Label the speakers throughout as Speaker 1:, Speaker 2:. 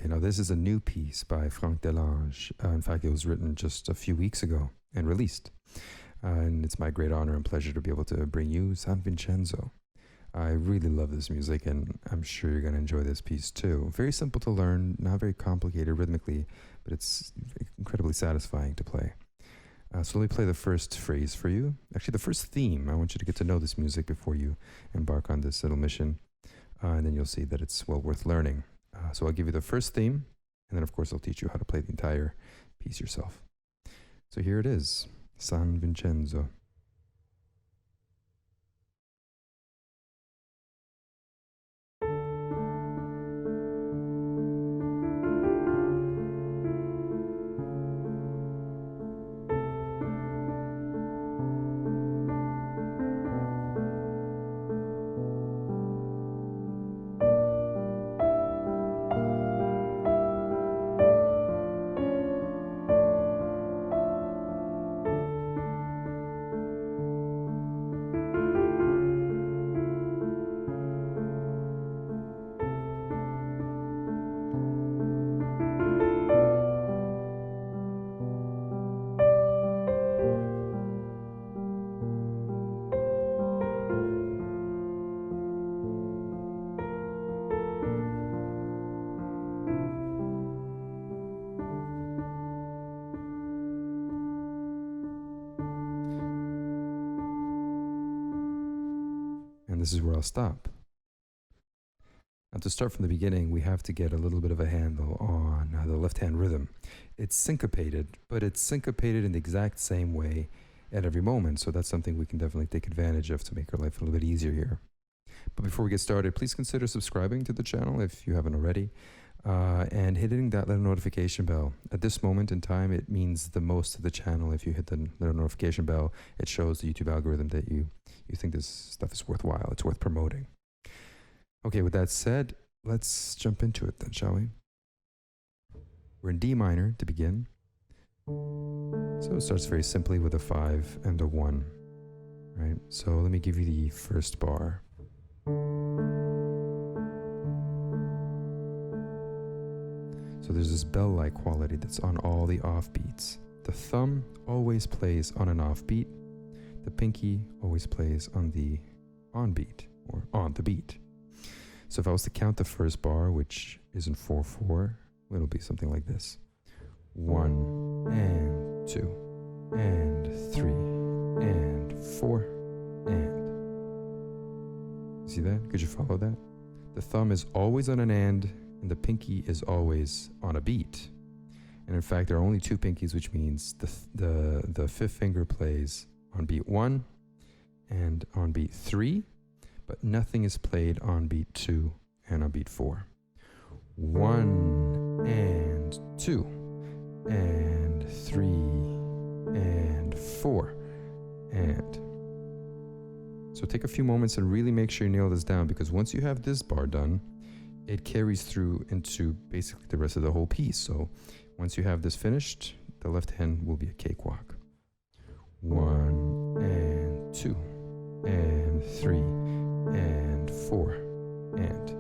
Speaker 1: Okay, now this is a new piece by Frank Delange. In fact, it was written just a few weeks ago and released. And it's my great honor and pleasure to be able to bring you San Vincenzo. I really love this music, and I'm sure you're going to enjoy this piece too. Very simple to learn, not very complicated rhythmically, but it's incredibly satisfying to play. So let me play the first phrase for you. Actually, the first theme. I want you to get to know this music before you embark on this little mission. And then you'll see that it's well worth learning. So I'll give you the first theme, and then of course I'll teach you how to play the entire piece yourself. So here it is, San Vincenzo. And this is where I'll stop. Now, to start from the beginning, we have to get a little bit of a handle on the left-hand rhythm. It's syncopated, but it's syncopated in the exact same way at every moment, so that's something we can definitely take advantage of to make our life a little bit easier here. But before we get started, please consider subscribing to the channel if you haven't already, and hitting that little notification bell. At this moment in time, it means the most to the channel. If you hit the little notification bell, it shows the YouTube algorithm that you think this stuff is worthwhile. It's worth promoting. Okay, with that said, let's jump into it then, shall we? We're in D minor to begin. So it starts very simply with a 5 and a 1, right? So let me give you the first bar. So there's this bell-like quality that's on all the offbeats. The thumb always plays on an offbeat. The pinky always plays on the on beat, or on the beat. So if I was to count the first bar, which is in 4/4, it'll be something like this. 1 and 2 and 3 and 4 and. See that? Could you follow that? The thumb is always on an and the pinky is always on a beat. And in fact, there are only two pinkies, which means the fifth finger plays on beat 1 and on beat 3, but nothing is played on beat 2 and on beat 4. 1 and 2 and 3 and 4 and. So take a few moments and really make sure you nail this down, because once you have this bar done, it carries through into basically the rest of the whole piece. So once you have this finished, the left hand will be a cakewalk. 1 and 2 and 3 and 4 and.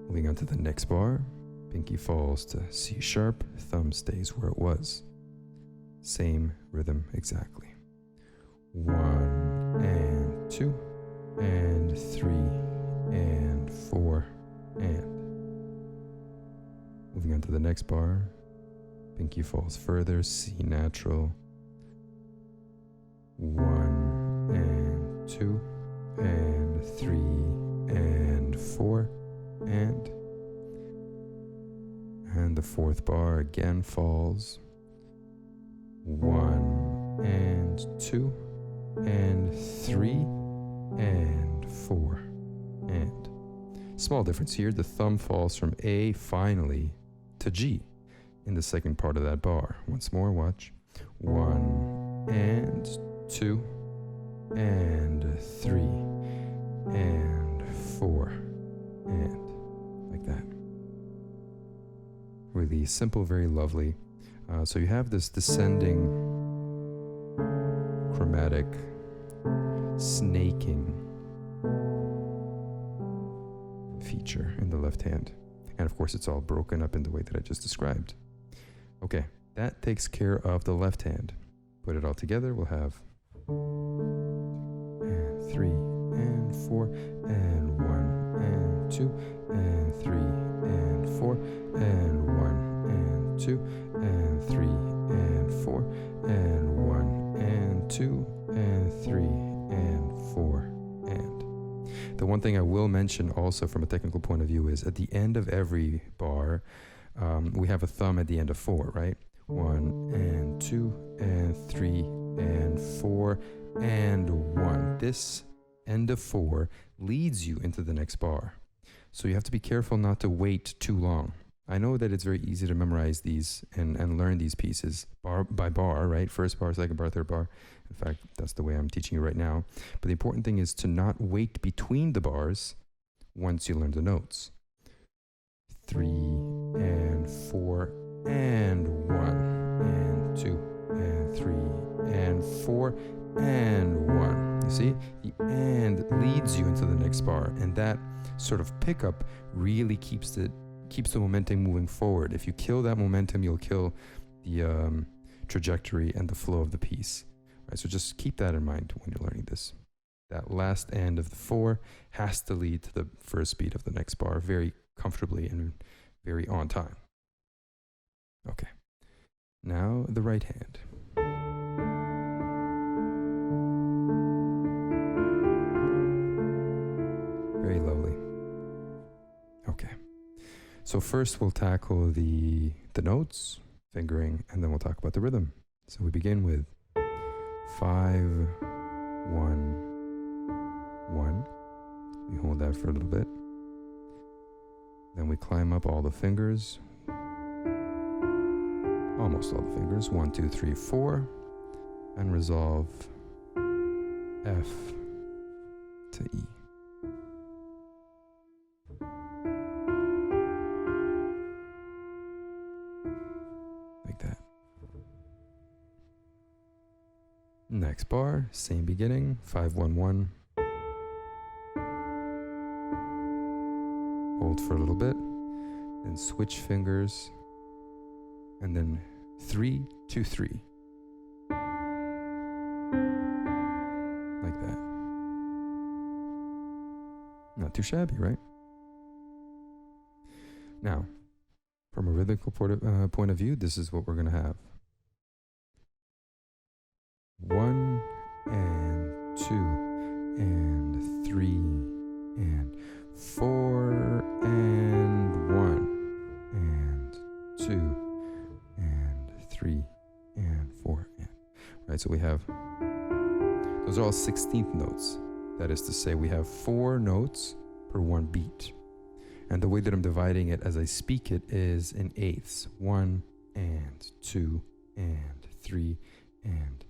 Speaker 1: Moving on to the next bar, pinky falls to C sharp, thumb stays where it was. Same rhythm exactly. 1 and 2 and 3 and 4 and. Moving on to the next bar, pinky falls further, C natural. 1 and 2 and 3 and 4 and. And the fourth bar again falls. 1 and 2 and 3 and 4 and. Small difference here, the thumb falls from A finally to G in the second part of that bar. Once more, watch. 1 and 2 and 3 and 4 and. Like that. Really simple, very lovely. So you have this descending chromatic snaking feature in the left hand. And of course, it's all broken up in the way that I just described. Okay, that takes care of the left hand. Put it all together, we'll have and 3 and 4 and 1 and 2 and 3 and 4 and 1 and 2 and 3 and 4 and 1 and 2 and 3 and 4 and. The one thing I will mention also from a technical point of view is at the end of every bar, we have a thumb at the end of 4, right? 1 and 2 and 3 and 4 and 1. This end of 4 leads you into the next bar. So you have to be careful not to wait too long. I know that it's very easy to memorize these and learn these pieces bar by bar, right? First bar, second bar, third bar. In fact, that's the way I'm teaching you right now. But the important thing is to not wait between the bars once you learn the notes. 3 and 4 and 1 and 2 and 3 and 4 and 1. You see? The and leads you into the next bar, and that sort of pickup really keeps the momentum moving forward. If you kill that momentum, you'll kill the trajectory and the flow of the piece. Right, so just keep that in mind when you're learning this. That last end of the 4 has to lead to the first beat of the next bar very comfortably and very on time. Okay, now the right hand. Very lovely. Okay, so first we'll tackle the notes, fingering, and then we'll talk about the rhythm. So we begin with 5, 1, 1. We hold that for a little bit. Then we climb up all the fingers. Almost all the fingers. 1, 2, 3, 4. And resolve F to E. Like that. Next bar, same beginning, 5, 1, 1. Hold for a little bit, then switch fingers, and then 3, 2, 3. Like that. Not too shabby, right? Now, from a rhythmical point of view, this is what we're going to have. 1 and 2 and 3 and 4 and 1 and 2 and 3 and 4 and. Right, so we have, those are all 16th notes. That is to say, we have 4 notes per 1 beat. And the way that I'm dividing it as I speak it is in eighths. 1 and 2 and 3 and.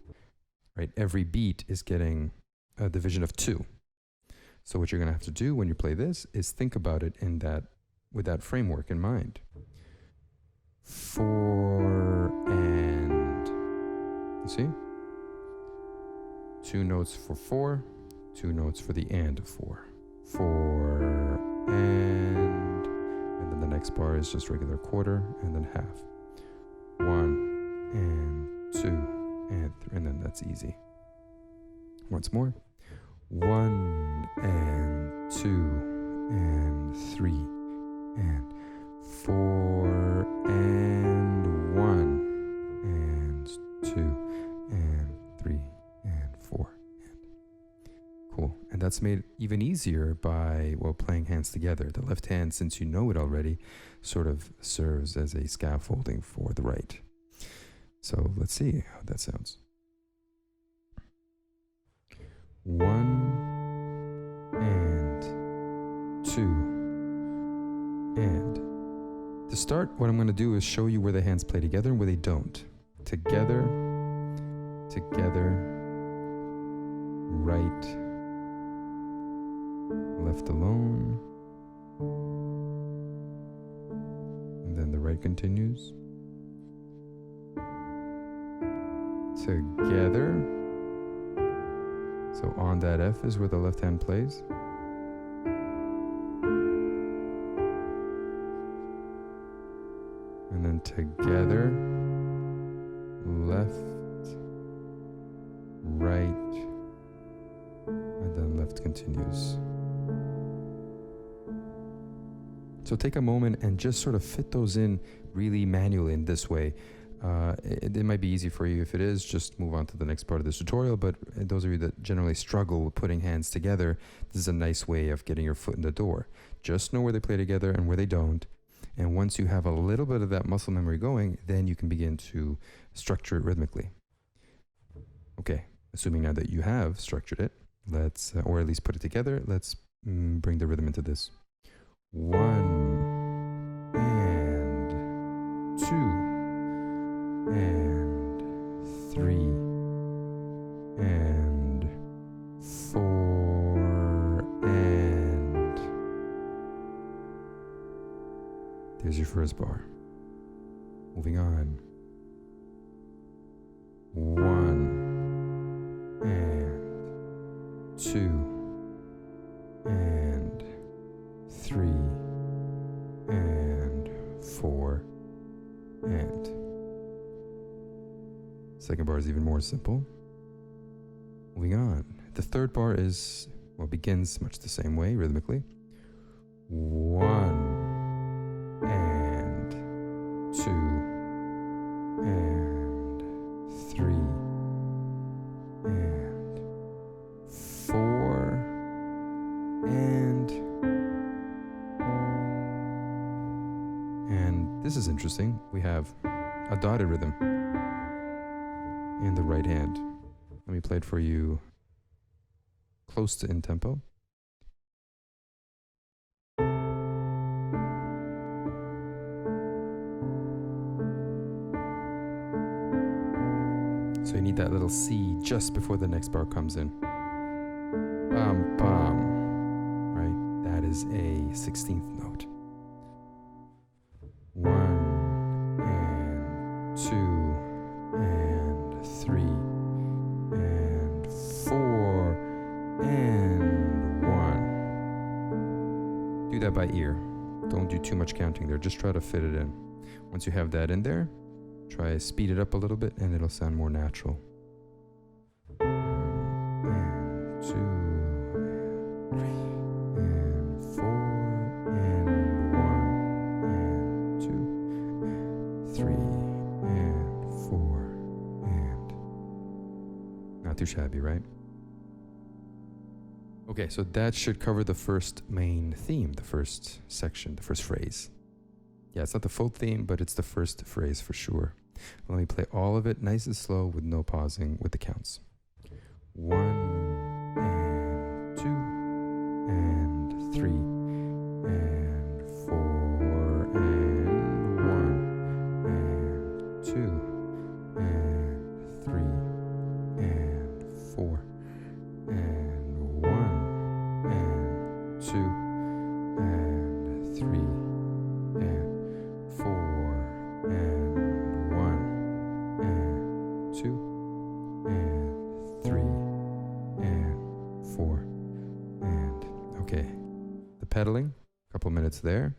Speaker 1: Right, every beat is getting a division of 2. So what you're going to have to do when you play this is think about it in that, with that framework in mind. 4 and, you see? 2 notes for 4, 2 notes for the and of 4. 4 and then the next bar is just regular quarter and then half. 1 and 2 and 3, and then that's easy. Once more. 1 and 2 and 3 and 4 and 1 and 2 and 3 and 4 and. Cool. And that's made even easier by, well, playing hands together. The left hand, since you know it already, sort of serves as a scaffolding for the right. So let's see how that sounds. 1 and 2 and. To start, what I'm going to do is show you where the hands play together and where they don't. Together, together, right, left alone, and then the right continues. Together. So on that F is where the left hand plays. And then together, left, right, and then left continues. So take a moment and just sort of fit those in really manually in this way. It might be easy for you. If it is, just move on to the next part of this tutorial. But those of you that generally struggle with putting hands together, this is a nice way of getting your foot in the door. Just know where they play together and where they don't. And once you have a little bit of that muscle memory going, then you can begin to structure it rhythmically. Okay, assuming now that you have structured it, let's, or at least put it together, let's bring the rhythm into this. 1 and 2 and 3 and 4 and there's your first bar. Moving on. 1 and 2 and 3 and 4 and. Second bar is even more simple. Moving on. The third bar is, well, begins much the same way rhythmically. 1 and 2 and 3 and 4 and this is interesting. We have a dotted rhythm in the right hand. Let me play it for you close to in tempo. So you need that little C just before the next bar comes in. Bum, bum. Right? That is a 16th note. 1 and 2 and 3 and 4 and 1. Do that by ear. Don't do too much counting there. Just try to fit it in. Once you have that in there, try to speed it up a little bit and it'll sound more natural. 1 and 2 and 3 and 4 and 1 and 2 and 3 and 4 and. Not too shabby, right? Okay, so that should cover the first main theme, the first section, the first phrase. Yeah, it's not the full theme, but it's the first phrase for sure. Let me play all of it nice and slow with no pausing with the counts. 1 and 2 and 3 and 4 and 1 and 2 and 3 and 4 and 1 and 2 and 3 and 4 and 1 and 2 and 3 and 4 and. Okay, the pedaling, a couple minutes there.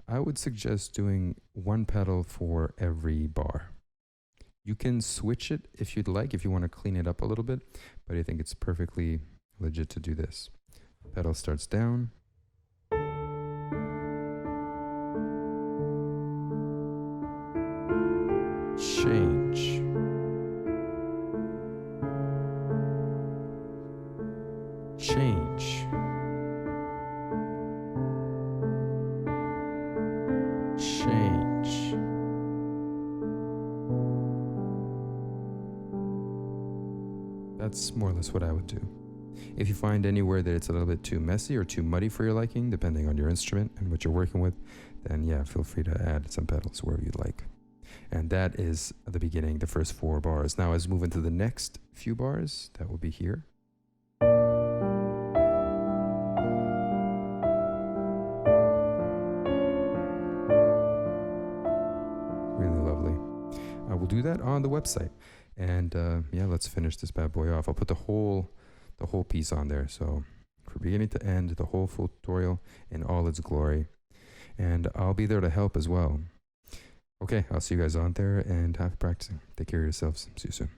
Speaker 1: I would suggest doing one pedal for every bar. You can switch it if you'd like, if you want to clean it up a little bit, but I think it's perfectly legit to do this. Pedal starts down. Change. Change. Change. That's more or less what I would do. If you find anywhere that it's a little bit too messy or too muddy for your liking, depending on your instrument and what you're working with, then yeah, feel free to add some pedals wherever you'd like. And that is the beginning, the first 4 bars. Now as we move into the next few bars, that will be here. Really lovely. We'll do that on the website. And yeah, let's finish this bad boy off. I'll put the whole piece on there. So from beginning to end, the whole full tutorial in all its glory. And I'll be there to help as well. Okay, I'll see you guys on there and happy practicing. Take care of yourselves. See you soon.